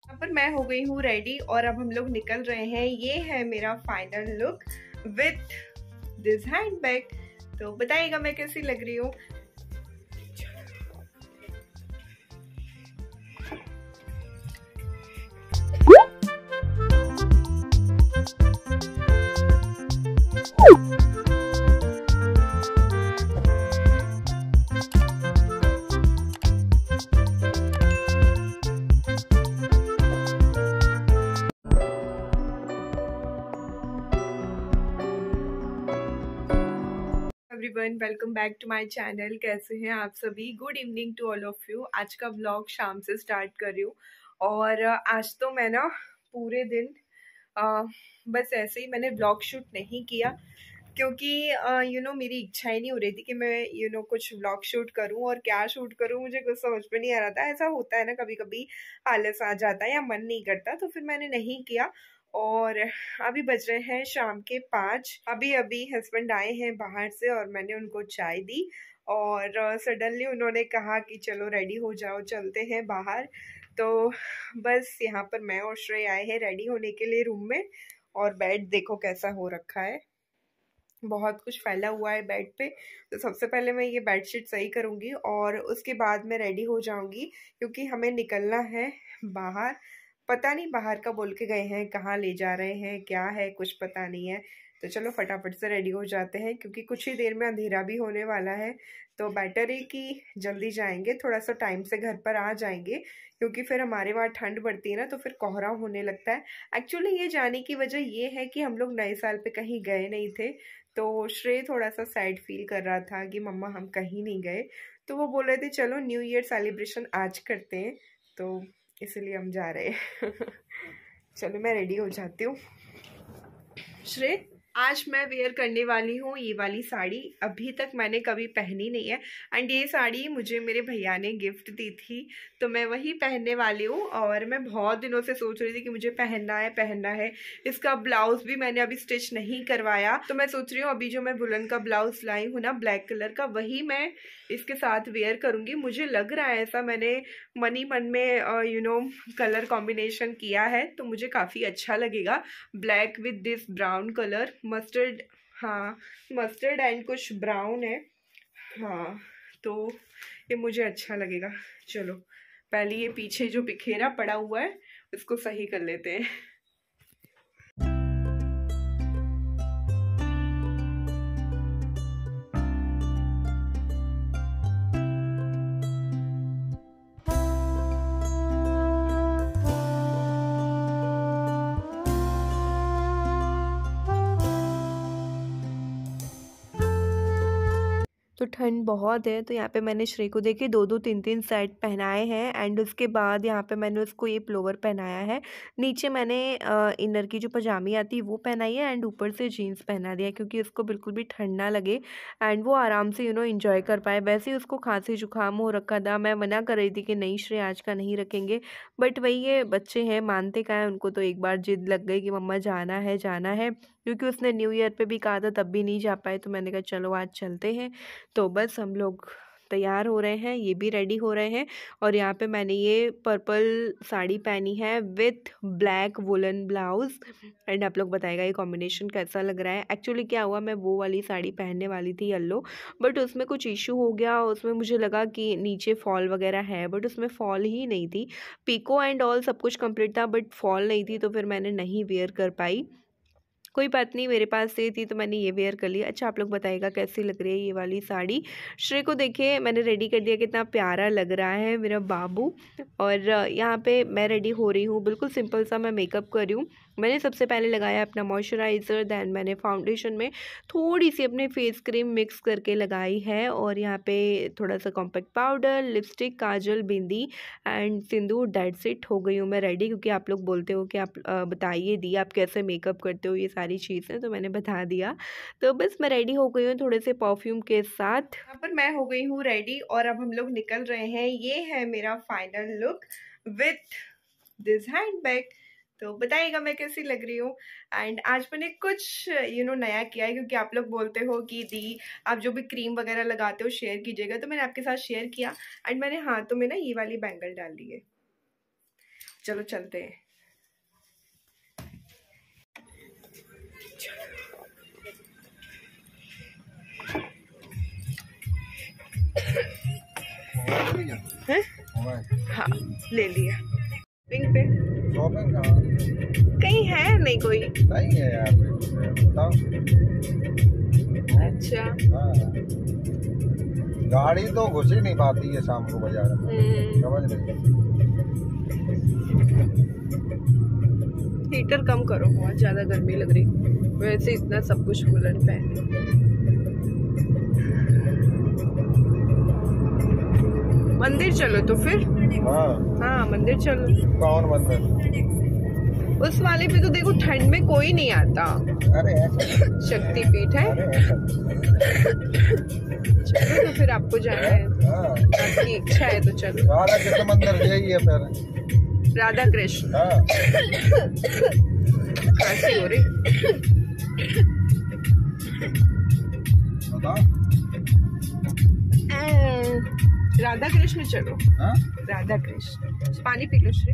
यहाँ पर मैं हो गई हूँ रेडी और अब हम लोग निकल रहे हैं। ये है मेरा final look with this handbag. तो बताइएगा मैं कैसी लग रही हूँ। Everyone, welcome back to my channel. कैसे हैं आप सभी? Good evening to all of you. आज का व्लॉग शाम से स्टार्ट कर रही हूँ और आज तो मैं ना पूरे दिन बस ऐसे ही मैंने व्लॉग शूट नहीं किया क्योंकि मेरी इच्छा ही नहीं हो रही थी कि मैं कुछ व्लॉग शूट करूं और क्या शूट करूं। मुझे कुछ समझ में नहीं आ रहा था। ऐसा होता है ना, कभी कभी आलस आ जाता है या मन नहीं करता, तो फिर मैंने नहीं किया। और अभी बज रहे हैं शाम के 5। अभी अभी हस्बैंड आए हैं बाहर से और मैंने उनको चाय दी और सडनली उन्होंने कहा कि चलो रेडी हो जाओ, चलते हैं बाहर। तो बस यहाँ पर मैं और श्रेय आए हैं रेडी होने के लिए रूम में। और बेड देखो कैसा हो रखा है, बहुत कुछ फैला हुआ है बेड पे। तो सबसे पहले मैं ये बेडशीट सही करूँगी और उसके बाद मैं रेडी हो जाऊँगी क्योंकि हमें निकलना है बाहर। पता नहीं बाहर का बोल के गए हैं, कहाँ ले जा रहे हैं, क्या है, कुछ पता नहीं है। तो चलो फटाफट से रेडी हो जाते हैं क्योंकि कुछ ही देर में अंधेरा भी होने वाला है। तो बेटर है कि जल्दी जाएंगे, थोड़ा सा टाइम से घर पर आ जाएंगे क्योंकि फिर हमारे वहाँ ठंड बढ़ती है ना, तो फिर कोहरा होने लगता है। एक्चुअली ये जाने की वजह ये है कि हम लोग नए साल पे कहीं गए नहीं थे, तो श्रेय थोड़ा सा सैड फील कर रहा था कि मम्मा हम कहीं नहीं गए। तो वो बोल रहे थे चलो न्यू ईयर सेलिब्रेशन आज करते हैं, तो इसलिए हम जा रहे हैं। चलो मैं रेडी हो जाती हूँ। श्रेय, आज मैं वेयर करने वाली हूँ ये वाली साड़ी। अभी तक मैंने कभी पहनी नहीं है एंड ये साड़ी मुझे मेरे भैया ने गिफ्ट दी थी, तो मैं वही पहनने वाली हूँ। और मैं बहुत दिनों से सोच रही थी कि मुझे पहनना है पहनना है। इसका ब्लाउज भी मैंने अभी स्टिच नहीं करवाया, तो मैं सोच रही हूँ अभी जो मैं बुलन का ब्लाउज लाई हूँ ना ब्लैक कलर का, वही मैं इसके साथ वेयर करूँगी। मुझे लग रहा है ऐसा, मैंने मन ही मन में कलर कॉम्बिनेशन किया है, तो मुझे काफ़ी अच्छा लगेगा। Black with this brown colour, mustard, हाँ मस्टर्ड एंड कुछ ब्राउन है। हाँ, तो ये मुझे अच्छा लगेगा। चलो पहले ये पीछे जो बिखेरा पड़ा हुआ है उसको सही कर लेते हैं। तो ठंड बहुत है, तो यहाँ पे मैंने श्रेय को देखिए 2-2 3-3 सेट पहनाए हैं एंड उसके बाद यहाँ पे मैंने उसको ये प्लोवर पहनाया है। नीचे मैंने इनर की जो पजामी आती है वो पहनाई है एंड ऊपर से जीन्स पहना दिया क्योंकि उसको बिल्कुल भी ठंड ना लगे एंड वो आराम से इंजॉय कर पाए। वैसे ही उसको खांसी जुकाम हो रखा था, मैं मना कर रही थी कि नहीं श्रेय आज का नहीं रखेंगे, बट वही ये बच्चे हैं, मानते का है। उनको तो एक बार जिद लग गई कि मम्मा जाना है जाना है, क्योंकि उसने न्यू ईयर पे भी कहा था तब भी नहीं जा पाए। तो मैंने कहा चलो आज चलते हैं। तो बस हम लोग तैयार हो रहे हैं, ये भी रेडी हो रहे हैं। और यहाँ पे मैंने ये पर्पल साड़ी पहनी है with black woollen blouse and आप लोग बताएगा ये कॉम्बिनेशन कैसा लग रहा है। एक्चुअली क्या हुआ, मैं वो वाली साड़ी पहनने वाली थी येलो, बट उसमें कुछ इशू हो गया। उसमें मुझे लगा कि नीचे फॉल वगैरह है, बट उसमें फॉल ही नहीं थी। पिको एंड ऑल सब कुछ कंप्लीट था बट फॉल नहीं थी, तो फिर मैंने नहीं वेयर कर पाई। कोई बात नहीं, मेरे पास ये थी तो मैंने ये वेयर कर लिया। अच्छा आप लोग बताइएगा कैसी लग रही है ये वाली साड़ी। श्रेय को देखिए मैंने रेडी कर दिया, कितना प्यारा लग रहा है मेरा बाबू। और यहाँ पे मैं रेडी हो रही हूँ, बिल्कुल सिंपल सा मैं मेकअप कर रही हूँ। मैंने सबसे पहले लगाया अपना मॉइस्चराइज़र, दैन मैंने फाउंडेशन में थोड़ी सी अपने फेस क्रीम मिक्स करके लगाई है और यहाँ पे थोड़ा सा compact powder, lipstick, Kajal, bindi and Sindoor. That's it, हो गई हूँ मैं रेडी। क्योंकि आप लोग बोलते हो कि आप बताइए दी आप कैसे मेकअप करते हो, ये सारी चीज़ें तो मैंने बता दिया। तो बस मैं रेडी हो गई हूँ थोड़े से परफ्यूम के साथ। यहाँ पर मैं हो गई हूँ रेडी और अब हम लोग निकल रहे हैं। ये है मेरा final look with this handbag. तो बताइएगा मैं कैसी लग रही हूँ। एंड आज मैंने कुछ नया किया है क्योंकि आप लोग बोलते हो कि दी आप जो भी क्रीम वगैरह लगाते हो शेयर कीजिएगा, तो मैंने आपके साथ शेयर किया। एंड मैंने हाथों में ना ये वाली बैंगल डाल दी है। चलो चलते हैं। है? हाँ ले लिया। पिंक पे कहीं है नहीं, कोई नहीं है यार, बताओ। अच्छा हाँ। गाड़ी तो घुस ही नहीं पाती है शाम को बाजार में, समझ रही। हीटर कम करो, बहुत ज्यादा गर्मी लग रही, वैसे इतना सब कुछ कूलर पे है। मंदिर चलो तो फिर। हाँ मंदिर चलो। कौन मंदिर? उस वाले पे तो देखो ठंड में कोई नहीं आता। अरे शक्तिपीठ है। चलो तो फिर आपको जाना है, आपकी इच्छा है तो चलो। राधा कृष्ण मंदिर यही है फिर। राधा कृष्ण। खांसी हो रही। राधा कृष्ण चलो। राधा कृष्ण। पानी पी लो श्री।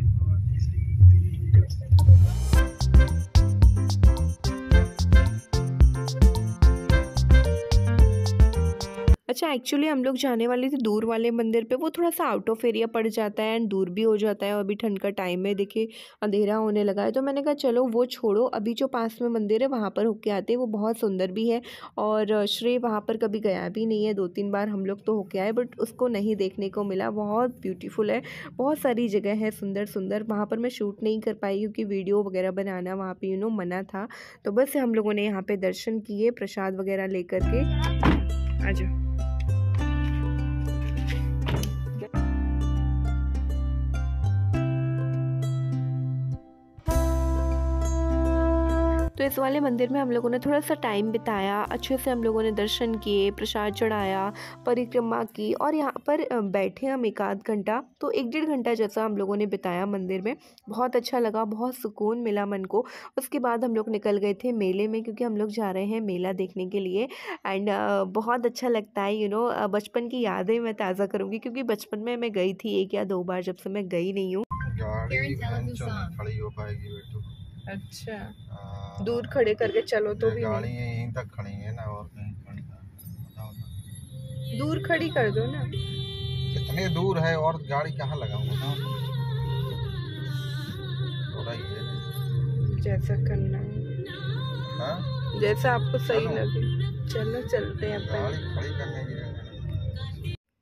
अच्छा एक्चुअली हम लोग जाने वाले थे दूर वाले मंदिर पे, वो थोड़ा सा आउट ऑफ एरिया पड़ जाता है एंड दूर भी हो जाता है, और अभी ठंड का टाइम है, देखिए अंधेरा होने लगा है, तो मैंने कहा चलो वो छोड़ो, अभी जो पास में मंदिर है वहाँ पर होके आते हैं, वो बहुत सुंदर भी है। और श्रेय वहाँ पर कभी गया भी नहीं है, 2-3 बार हम लोग तो होके आए बट उसको नहीं देखने को मिला। बहुत ब्यूटीफुल है, बहुत सारी जगह है सुंदर सुंदर। वहाँ पर मैं शूट नहीं कर पाई क्योंकि वीडियो वगैरह बनाना वहाँ पर मना था। तो बस हम लोगों ने यहाँ पर दर्शन किए, प्रसाद वगैरह लेकर के। आ जाओ। तो इस वाले मंदिर में हम लोगों ने थोड़ा सा टाइम बिताया, अच्छे से हम लोगों ने दर्शन किए, प्रसाद चढ़ाया, परिक्रमा की, और यहाँ पर बैठे हम 1-आध घंटा, तो 1-1.5 घंटा जैसा हम लोगों ने बिताया मंदिर में। बहुत अच्छा लगा, बहुत सुकून मिला मन को। उसके बाद हम लोग निकल गए थे मेले में, क्योंकि हम लोग जा रहे हैं मेला देखने के लिए। एंड बहुत अच्छा लगता है, बचपन की यादें मैं ताज़ा करूँगी, क्योंकि बचपन में मैं गई थी 1 या 2 बार, जब से मैं गई नहीं हूँ। अच्छा दूर खड़े करके चलो तो भी गाड़ी यहीं तक खड़ी है ना, और कहीं खड़ी है। दूर खड़ी कर दो ना। इतने दूर है और गाड़ी कहाँ लगाऊंगा? थोड़ा ही है, जैसा करना हाँ? जैसा आपको सही लगे। चलो चलते हैं अपन। गाड़ी खड़ी करने की।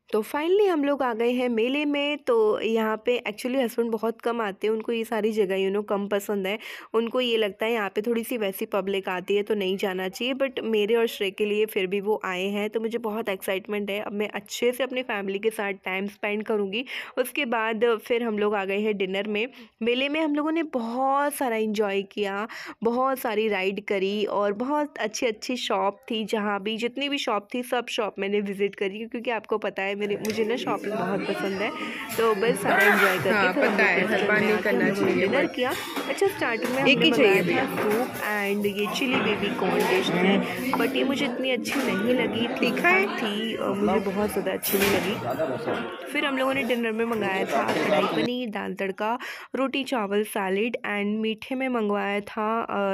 तो फाइनली हम लोग आ गए हैं मेले में। तो यहाँ पे एक्चुअली हस्बैंड बहुत कम आते हैं, उनको ये सारी जगह कम पसंद है। उनको ये लगता है यहाँ पे थोड़ी सी वैसी पब्लिक आती है तो नहीं जाना चाहिए, बट मेरे और श्रेय के लिए फिर भी वो आए हैं, तो मुझे बहुत एक्साइटमेंट है। अब मैं अच्छे से अपनी फैमिली के साथ टाइम स्पेंड करूँगी। उसके बाद फिर हम लोग आ गए हैं डिनर में। मेले में हम लोगों ने बहुत सारा इंजॉय किया, बहुत सारी राइड करी, और बहुत अच्छी अच्छी शॉप थी, जहाँ भी जितनी भी शॉप थी सब शॉप मैंने विज़िट करी, क्योंकि आपको पता है मुझे ना शॉपिंग बहुत पसंद है। तो बस सारा एंजॉय करके पता है हर बार नहीं करना चाहिए डिनर किया। अच्छा स्टार्टिंग में हमने मंगाया था सूप एंड ये चिली बेबी कॉर्न डिश थी, बट ये मुझे इतनी अच्छी नहीं लगी, तीखा थी, मुझे बहुत ज़्यादा अच्छी नहीं लगी। फिर हम लोगों ने डिनर में मंगाया था कढ़ाई पनीर, दाल तड़का, रोटी चावल, सैलेड एंड मीठे में मंगवाया था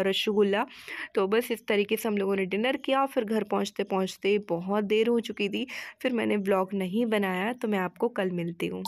रसगुल्ला। तो बस इस तरीके से हम लोगों ने डिनर किया। फिर घर पहुंचते पहुंचते बहुत देर हो चुकी थी, फिर मैंने व्लॉग नहीं बनाया, तो मैं आपको कल मिलती हूँ।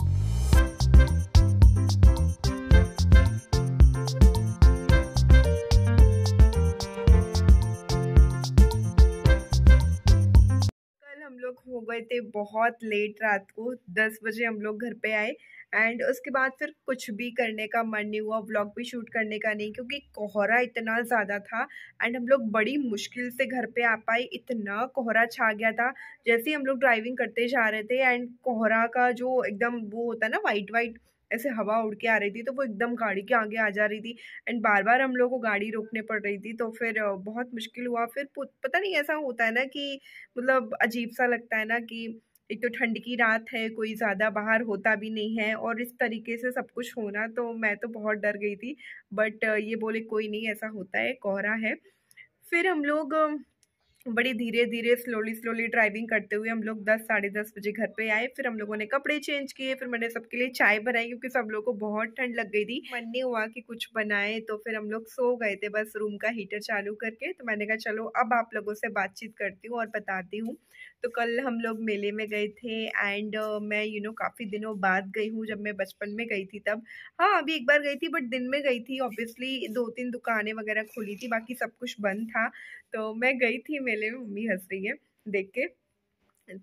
हम लोग हो गए थे बहुत लेट, रात को 10 बजे हम लोग घर पे आए। एंड उसके बाद फिर कुछ भी करने का मन नहीं हुआ, व्लॉग भी शूट करने का नहीं, क्योंकि कोहरा इतना ज़्यादा था। एंड हम लोग बड़ी मुश्किल से घर पे आ पाए, इतना कोहरा छा गया था। जैसे ही हम लोग ड्राइविंग करते जा रहे थे एंड कोहरा का जो एकदम वो होता है ना, वाइट वाइट ऐसे हवा उड़ के आ रही थी, तो वो एकदम गाड़ी के आगे आ जा रही थी। एंड बार बार हम लोग को गाड़ी रोकने पड़ रही थी, तो फिर बहुत मुश्किल हुआ। फिर पता नहीं ऐसा होता है ना कि मतलब अजीब सा लगता है ना, कि एक तो ठंड की रात है, कोई ज़्यादा बाहर होता भी नहीं है, और इस तरीके से सब कुछ होना, तो मैं तो बहुत डर गई थी। बट ये बोले कोई नहीं, ऐसा होता है, कोहरा है। फिर हम लोग बड़ी धीरे धीरे स्लोली ड्राइविंग करते हुए हम लोग 10 साढ़े 10 बजे घर पे आए। फिर हम लोगों ने कपड़े चेंज किए, फिर मैंने सबके लिए चाय बनाई क्योंकि सब लोगों को बहुत ठंड लग गई थी। मन नहीं हुआ कि कुछ बनाए, तो फिर हम लोग सो गए थे बस रूम का हीटर चालू करके। तो मैंने कहा चलो अब आप लोगों से बातचीत करती हूँ और बताती हूँ। तो कल हम लोग मेले में गए थे एंड मैं काफ़ी दिनों बाद गई हूँ। जब मैं बचपन में गई थी तब, हाँ अभी एक बार गई थी बट दिन में गई थी। ऑब्वियसली 2-3 दुकानें वगैरह खुली थी, बाकी सब कुछ बंद था। तो मैं गई थी मेले में, मम्मी हंस रही है देख के।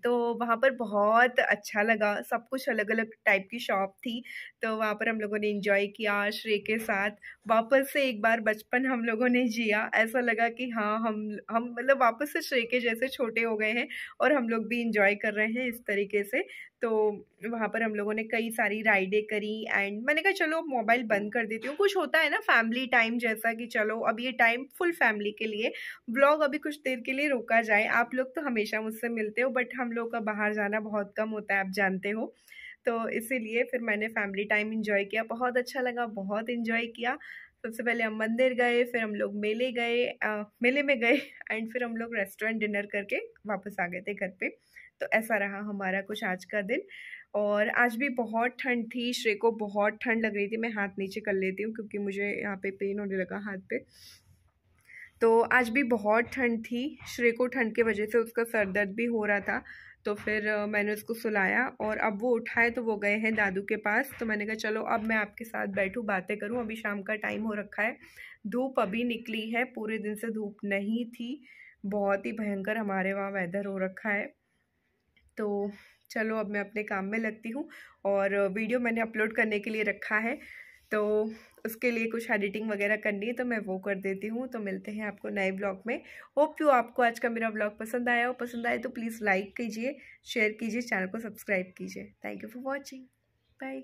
तो वहाँ पर बहुत अच्छा लगा, सब कुछ अलग-अलग टाइप की शॉप थी। तो वहाँ पर हम लोगों ने एन्जॉय किया श्रेय के साथ। वापस से एक बार बचपन हम लोगों ने जिया। ऐसा लगा कि हाँ, हम मतलब वापस से श्रेय के जैसे छोटे हो गए हैं और हम लोग भी एन्जॉय कर रहे हैं इस तरीके से। तो वहाँ पर हम लोगों ने कई सारी राइडें करी एंड मैंने कहा चलो मोबाइल बंद कर देती हूँ। कुछ होता है ना फैमिली टाइम जैसा कि चलो अब ये टाइम फुल फैमिली के लिए, व्लॉग अभी कुछ देर के लिए रोका जाए। आप लोग तो हमेशा मुझसे मिलते हो बट हम लोग का बाहर जाना बहुत कम होता है, आप जानते हो। तो इसीलिए फिर मैंने फैमिली टाइम एंजॉय किया, बहुत अच्छा लगा, बहुत एंजॉय किया। सबसे पहले हम मंदिर गए, फिर हम लोग मेले गए, मेले में गए एंड फिर हम लोग रेस्टोरेंट डिनर करके वापस आ गए थे घर पे। तो ऐसा रहा हमारा कुछ आज का दिन। और आज भी बहुत ठंड थी, श्रेय को बहुत ठंड लग रही थी। मैं हाथ नीचे कर लेती हूँ क्योंकि मुझे यहाँ पे पेन होने लगा हाथ पे। तो आज भी बहुत ठंड थी, श्रेय को ठंड की वजह से उसका सर दर्द भी हो रहा था। तो फिर मैंने उसको सुलाया और अब वो उठा है तो वो गए हैं दादू के पास। तो मैंने कहा चलो अब मैं आपके साथ बैठूं, बातें करूं। अभी शाम का टाइम हो रखा है, धूप अभी निकली है, पूरे दिन से धूप नहीं थी। बहुत ही भयंकर हमारे वहाँ वेदर हो रखा है। तो चलो अब मैं अपने काम में लगती हूँ और वीडियो मैंने अपलोड करने के लिए रखा है। तो उसके लिए कुछ एडिटिंग वगैरह करनी है तो मैं वो कर देती हूँ। तो मिलते हैं आपको नए ब्लॉग में। होप यू आपको आज का मेरा ब्लॉग पसंद आया हो। पसंद आए तो प्लीज़ लाइक कीजिए, शेयर कीजिए, चैनल को सब्सक्राइब कीजिए। Thank you for watching, bye.